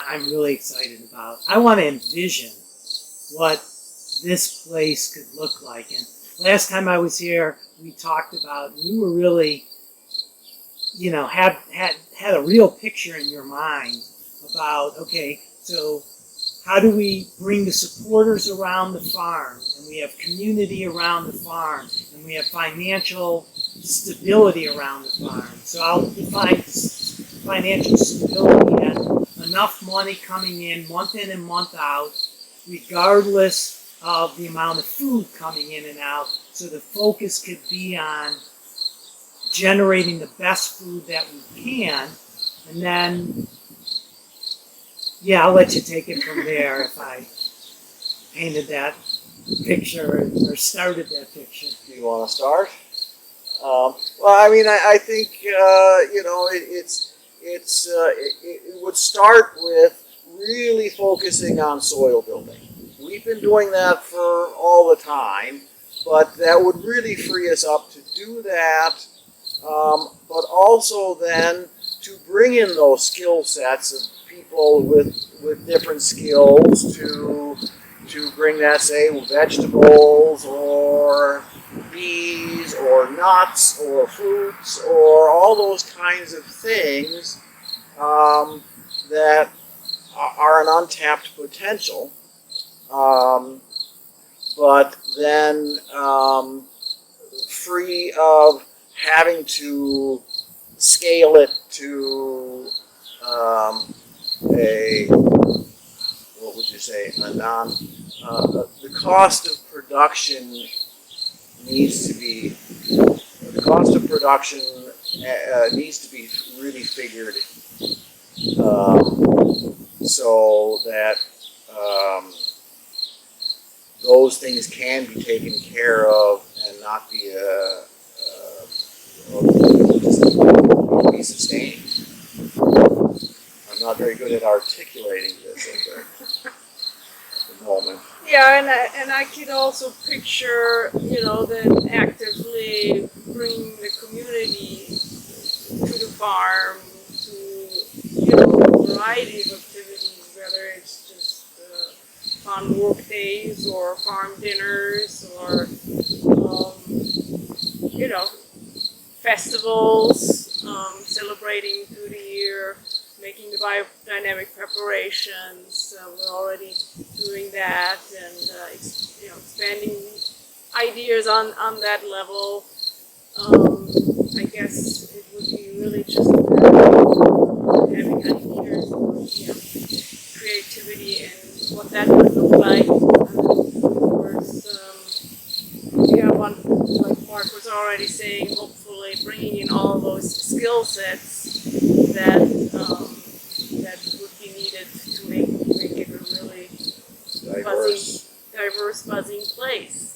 I'm really excited about. I want to envision what this place could look like. And last time I was here, we talked about, you were really, you know, had a real picture in your mind about, okay, so how do we bring the supporters around the farm, and we have community around the farm, and we have financial stability around the farm. So I'll define financial stability as enough money coming in and month out, regardless of the amount of food coming in and out, so the focus could be on generating the best food that we can, and then, yeah, I'll let you take it from there if I painted that picture or started that picture. Do you want to start? Well, I mean, I think you know, it would start with really focusing on soil building. We've been doing that for all the time, but that would really free us up to do that, but also then to bring in those skill sets of people with different skills to bring that, say, vegetables or bees or nuts or fruits or all those kinds of things that are an untapped potential, but then free of having to scale it to what would you say, the cost of production needs to be, really figured so that those things can be taken care of and not be be sustained. I'm not very good at articulating this at the moment. Yeah, and I could also picture, you know, then actively bringing the community to the farm to, you know, a variety of activities, whether it's just fun work days or farm dinners or, you know, festivals, celebrating through the year, making the biodynamic preparations. We're already doing that, and you know, expanding ideas on that level. I guess it would be really just having ideas, you know, creativity and what that would look like. Of course, yeah, like Mark was already saying, hopefully bringing in all those skill sets that that would be needed to make it a really diverse, buzzing place.